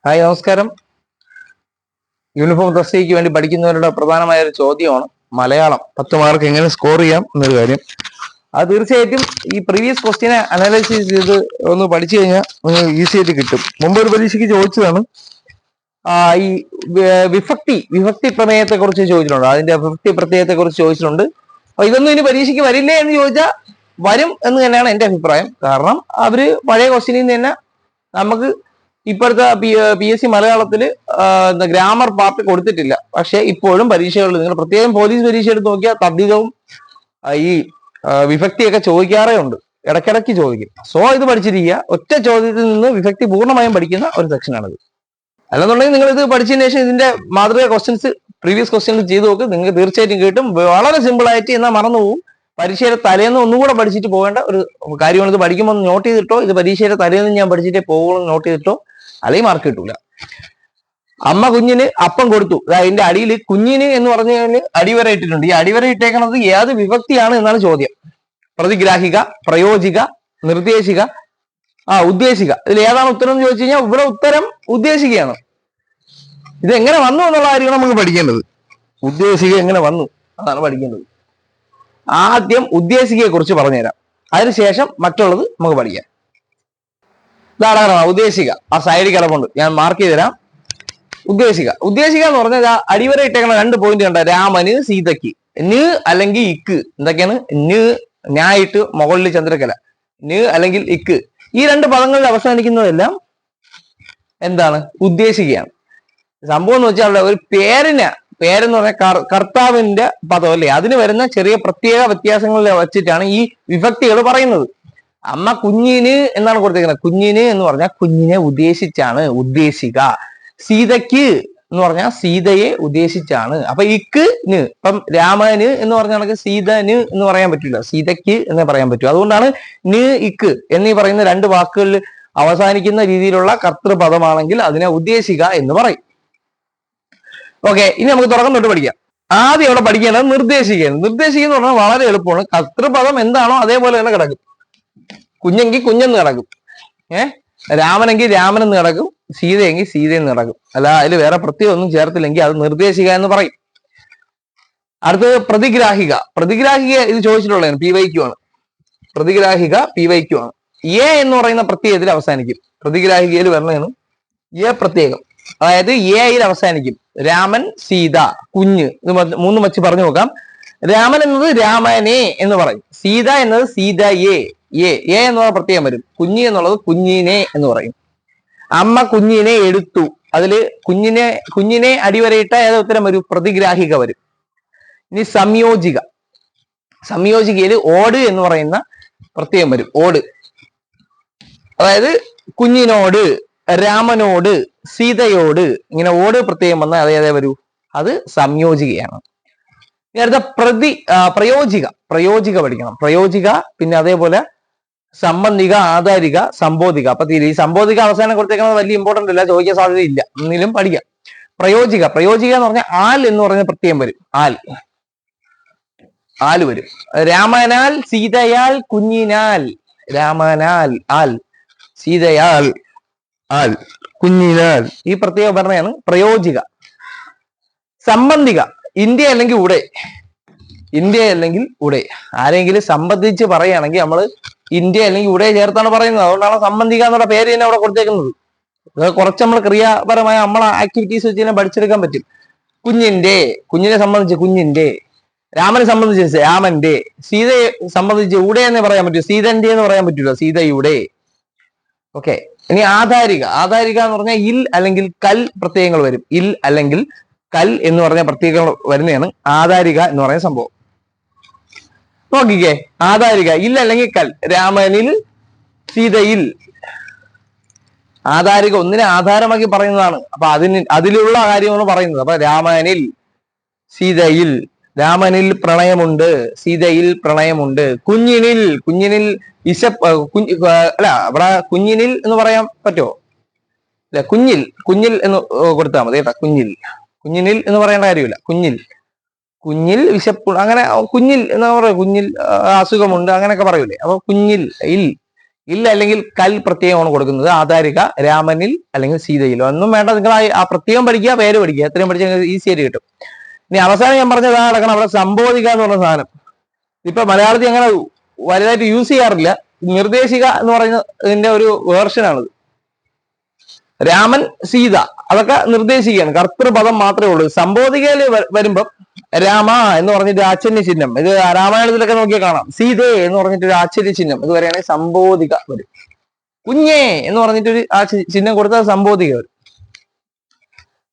Hi, നമസ്കാരം. Uniform തസ്തികയ്ക്ക് വേണ്ടി പഠിക്കുന്നവരുടെ പ്രധാനമായ ഒരു ചോദ്യമാണ് മലയാളം 10 മാർക്ക് എങ്ങനെ സ്കോർ ചെയ്യാം എന്നൊരു കാര്യം. അത് തീർച്ചയായിട്ടും ഈ പ്രീവിയസ് ക്വസ്റ്റ്യനെ അനലൈസിസ് ചെയ്ത് ഒന്ന് പഠിച്ചു കഴിഞ്ഞാൽ നിങ്ങൾ ഈസി ആയിട്ട് കിട്ടും. മുമ്പ് ഒരു പരീക്ഷയ്ക്ക് ചോദിച്ചതാണ്. ഈ വിഭക്തി പ്രമേയത്തെ കുറിച്ച് ചോദിച്ചിട്ടുണ്ട്, അതിന്റെ വിഭക്തി പ്രത്യയത്തെ കുറിച്ച് ചോദിച്ചിട്ടുണ്ട്. അപ്പൊ ഇതൊന്നും ഇനി പരീക്ഷയ്ക്ക് വരില്ലേ എന്ന് ചോദിച്ചാൽ വരും എന്ന് തന്നെയാണ് എന്റെ അഭിപ്രായം. കാരണം അവര് പഴയ ക്വസ്റ്റ്യനിൽ നിന്ന് തന്നെ നമുക്ക് ഇപ്പോഴത്തെ പി എസ് സി മലയാളത്തില് ഗ്രാമർ പാർട്ട് കൊടുത്തിട്ടില്ല. പക്ഷെ ഇപ്പോഴും പരീക്ഷകളിൽ നിങ്ങൾ പ്രത്യേകം പോലീസ് പരീക്ഷ എടുത്ത് നോക്കിയാൽ അധികവും ഈ വിഭക്തിയൊക്കെ ചോദിക്കാറേ ഉണ്ട്, ഇടയ്ക്കിടയ്ക്ക് ചോദിക്കും. സോ ഇത് പഠിച്ചിരിക്കുക. ഒറ്റ ചോദ്യത്തിൽ നിന്ന് വിഭക്തി പൂർണ്ണമായും പഠിക്കുന്ന ഒരു സെക്ഷനാണിത്. അല്ലെന്നുണ്ടെങ്കിൽ നിങ്ങൾ ഇത് പഠിച്ചതിന് ശേഷം ഇതിന്റെ മാതൃക ക്വസ്റ്റ്യൻസ് പ്രീവിയസ് ക്വസ്റ്റ്യൻസ് ചെയ്ത് നോക്ക്, നിങ്ങൾക്ക് തീർച്ചയായിട്ടും കിട്ടും. വളരെ സിമ്പിൾ ആയിട്ട് എന്നാൽ മറന്നു പോകും. പരീക്ഷയുടെ തലേന്ന് ഒന്നുകൂടെ പഠിച്ചിട്ട് പോകേണ്ട ഒരു കാര്യമാണ്. ഇത് പഠിക്കുമ്പോൾ നോട്ട് ചെയ്തിട്ടോ, ഇത് പരീക്ഷയുടെ തലേന്ന് ഞാൻ പഠിച്ചിട്ടേ പോകുമെന്ന് നോട്ട് ചെയ്തിട്ടോ, അല്ലെങ്കിൽ മാർക്ക് കിട്ടൂല. അമ്മ കുഞ്ഞിന് അപ്പം കൊടുത്തു. അതിന്റെ അടിയിൽ കുഞ്ഞിന് എന്ന് പറഞ്ഞു കഴിഞ്ഞാൽ അടിവര ഇട്ടിട്ടുണ്ട്. ഈ അടിവര ഇട്ടേക്കണത് ഏത് വിഭക്തിയാണ് എന്നാണ് ചോദ്യം. പ്രതിഗ്രാഹിക, പ്രയോജിക, നിർദ്ദേശിക, ഉദ്ദേശിക. ഇതിൽ ഏതാണ് ഉത്തരം എന്ന് ചോദിച്ചു കഴിഞ്ഞാൽ ഇവിടെ ഉത്തരം ഉദ്ദേശികയാണ്. ഇത് എങ്ങനെ വന്നു എന്നുള്ള കാര്യമാണ് നമുക്ക് പഠിക്കേണ്ടത്. ഉദ്ദേശിക എങ്ങനെ വന്നു അതാണ് പഠിക്കേണ്ടത്. ആദ്യം ഉദ്ദേശികയെ കുറിച്ച് പറഞ്ഞുതരാം, അതിനുശേഷം മറ്റുള്ളത് നമുക്ക് പഠിക്കാം. ഇതാണ് ഉദ്ദേശിക. ആ സൈഡിൽ കിടപ്പുണ്ട്, ഞാൻ മാർക്ക് ചെയ്ത് തരാം. ഉദ്ദേശിക എന്ന് പറഞ്ഞാൽ അടിവര ഇട്ടേക്കണ 2 പോയിന്റ് കണ്ട. രാമന്, സീതയ്ക്ക്. ന് അല്ലെങ്കിൽ ഇക്ക്. എന്തൊക്കെയാണ്? ന് ഞായിട്ട് മുകളിൽ ചന്ദ്രക്കല. ന് അല്ലെങ്കിൽ ഇക്ക്. ഈ 2 പദങ്ങളിൽ അവസാനിക്കുന്നതെല്ലാം എന്താണ്? ഉദ്ദേശികയാണ്. സംഭവം എന്ന് വെച്ചാൽ ഒരു പേരെന്ന് പറഞ്ഞാൽ കർത്താവിന്റെ പദം അല്ലേ, അതിന് വരുന്ന ചെറിയ പ്രത്യേക വ്യത്യാസങ്ങളിൽ വെച്ചിട്ടാണ് ഈ വിഭക്തികൾ പറയുന്നത്. അമ്മ കുഞ്ഞിന് എന്നാണ് കൊടുത്തിരിക്കുന്നത്. കുഞ്ഞിന് എന്ന് പറഞ്ഞാൽ കുഞ്ഞിനെ ഉദ്ദേശിച്ചാണ് ഉദ്ദേശിക. സീതയ്ക്ക് എന്ന് പറഞ്ഞാൽ സീതയെ ഉദ്ദേശിച്ചാണ്. അപ്പൊ ഇക്ക് ന്. ഇപ്പം രാമന് എന്ന് പറഞ്ഞാൽ സീതന് എന്ന് പറയാൻ പറ്റില്ല, സീതയ്ക്ക് എന്നേ പറയാൻ പറ്റൂ. അതുകൊണ്ടാണ് ന്, ഇക്ക് എന്നീ പറയുന്ന 2 വാക്കുകളിൽ അവസാനിക്കുന്ന രീതിയിലുള്ള കർത്തൃപദമാണെങ്കിൽ അതിനെ ഉദ്ദേശിക എന്ന് പറയും. ഓക്കെ, ഇനി നമുക്ക് തുടക്കം തൊട്ട് പഠിക്കാം. ആദ്യം അവിടെ പഠിക്കേണ്ടത് നിർദ്ദേശികയാണ്. നിർദ്ദേശിക എന്ന് പറഞ്ഞാൽ വളരെ എളുപ്പമാണ്. കർത്തൃപദം എന്താണോ അതേപോലെ തന്നെ കിടക്കും. കുഞ്ഞെങ്കിൽ കുഞ്ഞെന്ന് കിടക്കും, രാമനെങ്കിൽ രാമനെന്ന് കിടക്കും, സീതയെങ്കിൽ സീതയെന്ന് കിടക്കും. അല്ല അതിൽ വേറെ പ്രത്യേകം ഒന്നും ചേർത്തില്ലെങ്കിൽ അത് നിർദ്ദേശിക എന്ന് പറയും. അടുത്തത് പ്രതിഗ്രാഹിക. ഇത് ചോദിച്ചിട്ടുള്ളതാണ്, PYQ ആണ്. പ്രതിഗ്രാഹിക PYQ ആണ്. എ എന്ന് പറയുന്ന പ്രത്യയത്തിൽ അവസാനിക്കും. പ്രതിഗ്രാഹികയിൽ വരണതാണ് എ പ്രത്യേകം, അതായത് എയിൽ അവസാനിക്കും. രാമൻ, സീത, കുഞ്ഞ്. ഇത് 3 വച്ച് പറഞ്ഞു നോക്കാം. രാമൻ എന്നത് രാമനെ എന്ന് പറയും. സീത എന്നത് സീതയെ. എ എന്നുള്ള പ്രത്യേകം വരും. കുഞ്ഞ് എന്നുള്ളത് കുഞ്ഞിനെ എന്ന് പറയും. അമ്മ കുഞ്ഞിനെ എടുത്തു. അതില് കുഞ്ഞിനെ അടിവരയിട്ട ഏത് ഉത്തരം വരും? പ്രതിഗ്രാഹിക വരും. ഇനി സംയോജികയില് ഓട് എന്ന് പറയുന്ന പ്രത്യയം വരും. ഓട്, അതായത് കുഞ്ഞിനോട്, രാമനോട്, സീതയോട്, ഇങ്ങനെ ഓട് പ്രത്യയം വന്നാൽ അതേതേ വരൂ? അത് സംയോജികയാണ്. ഇനി അടുത്ത പ്രയോജിക പഠിക്കണം. പ്രയോജിക, പിന്നെ അതേപോലെ സംബന്ധിക, ആധാരിക, സംബോധിക. അപ്പൊ ഈ സംബോധിക അവസാനം കൊടുത്തേക്കുന്നത് വലിയ ഇമ്പോർട്ടന്റ് അല്ല, ചോദിക്കാൻ സാധ്യതയില്ല, ഒന്നിലും പഠിക്കാം. പ്രയോജിക എന്ന് പറഞ്ഞാൽ ആൽ എന്ന് പറഞ്ഞ പ്രത്യയം വരും. ആൽ വരും. രാമനാൽ, സീതയാൽ, കുഞ്ഞിനാൽ. രാമനാൽ ആൽ, സീതയാൽ ആൽ, കുഞ്ഞിനാൽ. ഈ പ്രത്യേകം പറഞ്ഞാണ് പ്രയോജിക. സംബന്ധിക, ഇന്ത്യ അല്ലെങ്കിൽ ഉടേ. ആരെങ്കിലും സംബന്ധിച്ച് പറയുകയാണെങ്കിൽ നമ്മൾ ഇന്ത്യ അല്ലെങ്കിൽ ഉടേ ചേർത്താണ് പറയുന്നത്. അതുകൊണ്ടാണ് സംബന്ധിക എന്നുള്ള പേര് തന്നെ അവിടെ കൊടുത്തേക്കുന്നത്. കുറച്ച് നമ്മൾ ക്രിയാപരമായ നമ്മളെ ആക്ടിവിറ്റീസ് വെച്ച് തന്നെ പഠിച്ചെടുക്കാൻ പറ്റും. കുഞ്ഞിനെ സംബന്ധിച്ച് കുഞ്ഞിന്റെ, രാമനെ സംബന്ധിച്ച് രാമന്റെ, സീതയെ സംബന്ധിച്ച് ഉടേ എന്ന് പറയാൻ പറ്റും, സീതന്റെ എന്ന് പറയാൻ പറ്റില്ല, സീതയുടെ. ഓക്കെ, ഇനി ആധാരിക എന്ന് പറഞ്ഞാൽ ഇൽ അല്ലെങ്കിൽ കൽ പ്രത്യയങ്ങൾ വരും. ഇൽ അല്ലെങ്കിൽ കൽ എന്ന് പറഞ്ഞ പ്രത്യയങ്ങൾ വരുന്നതാണ് ആധാരിക എന്ന് പറയുന്ന സംഭവം. നോക്കിക്കേ, ആധാരിക ഇൽ അല്ലെങ്കിൽ കൽ. രാമനിൽ, സീതയിൽ. ആധാരിക ഒന്നിനെ ആധാരമാക്കി പറയുന്നതാണ്. അപ്പൊ അതിലുള്ള കാര്യമാണ് പറയുന്നത്. അപ്പൊ രാമനിൽ, സീതയിൽ. രാമനിൽ പ്രണയമുണ്ട്, സീതയിൽ പ്രണയമുണ്ട്. കുഞ്ഞിനിൽ അല്ല, ഇവിടെ കുഞ്ഞിനിൽ എന്ന് പറയാൻ പറ്റുമോ? അല്ല, കുഞ്ഞിൽ എന്ന് കൊടുത്താൽ മതി കേട്ടോ. കുഞ്ഞിനിൽ എന്ന് പറയേണ്ട കാര്യമില്ല. കുഞ്ഞിൽ വിശപ്പ്, അങ്ങനെ കുഞ്ഞിൽ എന്ന് പറയാം. കുഞ്ഞിൽ അസുഖമുണ്ട് അങ്ങനെയൊക്കെ പറയൂലേ. അപ്പൊ കുഞ്ഞിൽ ഇല്ല അല്ലെങ്കിൽ കൽ പ്രത്യയമാണ് കൊടുക്കുന്നത്. ആധാരിക രാമനിൽ അല്ലെങ്കിൽ സീതയിലോ. ഒന്നും വേണ്ട, നിങ്ങൾ ആ പ്രത്യയം പഠിക്കുക, പേര് പഠിക്കുക, എത്രയും പഠിച്ചാൽ ഈസി ആയിട്ട് കിട്ടും. ഇനി അവസാനം ഞാൻ പറഞ്ഞത് നടക്കണം, അവിടെ സംബോധിക എന്ന് പറഞ്ഞ സാധനം ഇപ്പൊ മലയാളത്തിൽ അങ്ങനെ വലുതായിട്ട് യൂസ് ചെയ്യാറില്ല. നിർദ്ദേശിക എന്ന് പറയുന്ന ഇതിന്റെ ഒരു വേർഷനാണിത്. രാമൻ, സീത അതൊക്കെ നിർദ്ദേശിക്കുകയാണ്, കർത്തൃപദം മാത്രമേ ഉള്ളൂ. സംബോധികയിൽ വരുമ്പം രാമ എന്ന് പറഞ്ഞിട്ട് ആശ്ചര്യ ചിഹ്നം, ഇത് രാമായണത്തിലൊക്കെ നോക്കിയാൽ കാണാം. സീതേ എന്ന് പറഞ്ഞിട്ട് ഒരു ആശ്ചര്യ ചിഹ്നം, ഇത് വരെയാണെങ്കിൽ സംബോധിക വരും. കുഞ്ഞേ എന്ന് പറഞ്ഞിട്ടൊരു ചിഹ്നം കൊടുത്താൽ സംബോധിക വരും.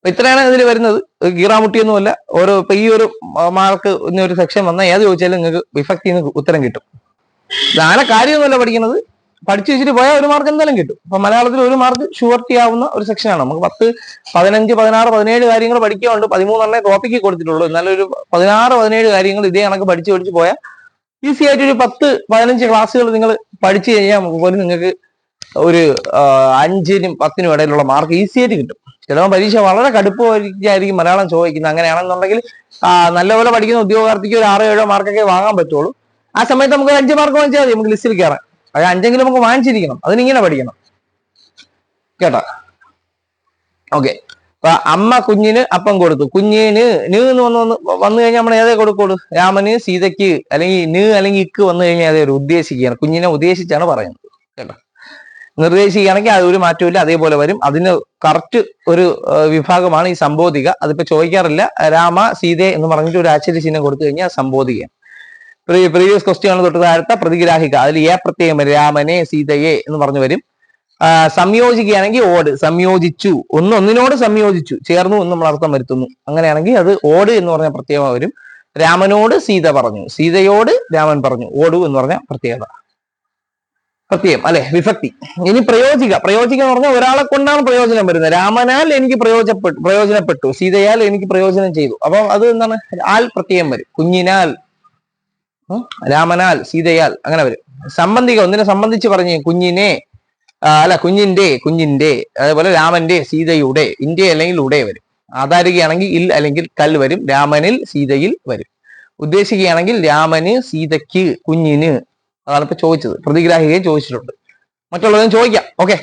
ഇത്രയാണ് ഇതിൽ വരുന്നത്. കീറാമുട്ടിയൊന്നുമല്ല. ഓരോ ഇപ്പൊ ഈ ഒരു മാർക്ക് ഒരു സെക്ഷൻ വന്നാൽ ഏത് ചോദിച്ചാലും നിങ്ങൾക്ക് വിഭക്തിന്ന് ഉത്തരം കിട്ടും. ഇതാണ് കാര്യമൊന്നുമല്ല പഠിക്കുന്നത്, പഠിച്ചു വെച്ചിട്ട് പോയാൽ ഒരു മാർക്ക് എന്തായാലും കിട്ടും. അപ്പൊ മലയാളത്തിൽ ഒരു മാർക്ക് ഷുവർട്ടി ആവുന്ന ഒരു സെക്ഷനാണ്. നമുക്ക് 10, 15, 16, 17 കാര്യങ്ങൾ പഠിക്കാറുണ്ട്. 13 ടോപ്പിക്ക് കൊടുത്തിട്ടുള്ളൂ. എന്നാലും ഒരു 16, 17 കാര്യങ്ങൾ ഇതേ കണക്ക് പഠിച്ചു പോയാൽ ഈസി ആയിട്ട് ഒരു 10, 15 ക്ലാസ്സുകൾ നിങ്ങൾ പഠിച്ചു കഴിഞ്ഞാൽ പോലും നിങ്ങൾക്ക് ഒരു 5നും 10നും ഇടയിലുള്ള മാർക്ക് ഈസി ആയിട്ട് കിട്ടും. ചിലപ്പോൾ പരീക്ഷ വളരെ കടുപ്പമായിരിക്കും മലയാളം ചോദിക്കുന്നത്. അങ്ങനെയാണെന്നുണ്ടെങ്കിൽ നല്ലപോലെ പഠിക്കുന്ന ഉദ്യോഗാർത്ഥിക്ക് ഒരു 6, 7 മാർക്കൊക്കെ വാങ്ങാൻ പറ്റുള്ളൂ. ആ സമയത്ത് നമുക്ക് 5 മാർക്ക് വാങ്ങിച്ചാൽ മതി, നമുക്ക് ലിസ്റ്റിൽ കയറാൻ. അത് 5എങ്കിലും നമുക്ക് വാങ്ങിച്ചിരിക്കണം, അതിനിങ്ങനെ പഠിക്കണം കേട്ടോ. ഓക്കെ, അപ്പൊ അമ്മ കുഞ്ഞിന് അപ്പം കൊടുത്തു. കുഞ്ഞിന് ന് എന്ന് വന്നു കഴിഞ്ഞാൽ നമ്മൾ ഏതേ കൊടുക്കുള്ളൂ? രാമന്, സീതയ്ക്ക്, അല്ലെങ്കിൽ ഇക്ക് വന്നു കഴിഞ്ഞാൽ അതേ ഒരു ഉദ്ദേശിക്കുകയാണ്. കുഞ്ഞിനെ ഉദ്ദേശിച്ചാണ് പറയുന്നത് കേട്ടോ. നിർദ്ദേശിക്കുകയാണെങ്കിൽ അത് ഒരു മാറ്റമില്ല, അതേപോലെ വരും. അതിന് കറക്റ്റ് ഒരു വിഭാഗമാണ് ഈ സംബോധിക. അതിപ്പോ ചോദിക്കാറില്ല. രാമ, സീത എന്ന് പറഞ്ഞിട്ട് ഒരു ആശ്ചര്യ ചിഹ്നം കൊടുത്തു കഴിഞ്ഞാൽ സംബോധികയാണ്. പ്രീവിയസ് ക്വസ്റ്റ്യൻ തൊട്ട് താഴത്തെ പ്രതിഗ്രാഹിക, അതിൽ ഏ പ്രത്യയം രാമനെ, സീതയെ എന്ന് പറഞ്ഞു വരും. സംയോജിക്കുകയാണെങ്കിൽ ഓട്, സംയോജിച്ചു, ഒന്നിനോട് സംയോജിച്ചു, ചേർന്നു എന്ന് നമ്മൾ അർത്ഥം വരുത്തുന്നു. അങ്ങനെയാണെങ്കിൽ അത് ഓട് എന്ന് പറഞ്ഞ പ്രത്യേകത വരും. രാമനോട് സീത പറഞ്ഞു, സീതയോട് രാമൻ പറഞ്ഞു, ഓടു എന്ന് പറഞ്ഞ പ്രത്യേകത, പ്രത്യയം അല്ലെ, വിഭക്തി. ഇനി പ്രയോജിക. പ്രയോജിക എന്ന് പറഞ്ഞാൽ ഒരാളെ കൊണ്ടാണ് പ്രയോജനം വരുന്നത്. രാമനാൽ എനിക്ക് പ്രയോജനപ്പെട്ടു, സീതയാൽ എനിക്ക് പ്രയോജനം ചെയ്തു. അപ്പൊ അത് എന്താണ്? ആൽ പ്രത്യയം വരും. കുഞ്ഞിനാൽ, രാമനാൽ, സീതയാൽ, അങ്ങനെ വരും. സംബന്ധിക, ഒന്നിനെ സംബന്ധിച്ച് പറഞ്ഞ് കുഞ്ഞിനെ, കുഞ്ഞിന്റെ, അതേപോലെ രാമന്റെ, സീതയുടെ, ഇന്റെ അല്ലെങ്കിൽ ഉടെ വരും. ആധാരികയാണെങ്കിൽ ഇൽ അല്ലെങ്കിൽ കൽ വരും. രാമനിൽ, സീതയിൽ വരും. ഉദ്ദേശിക്കുകയാണെങ്കിൽ രാമന്, സീതയ്ക്ക്, കുഞ്ഞിന്. അതാണ് ഇപ്പൊ ചോദിച്ചത്. പ്രതിഗ്രാഹികയും ചോദിച്ചിട്ടുണ്ട്. മറ്റുള്ളതും ചോദിക്കാം. ഓക്കെ.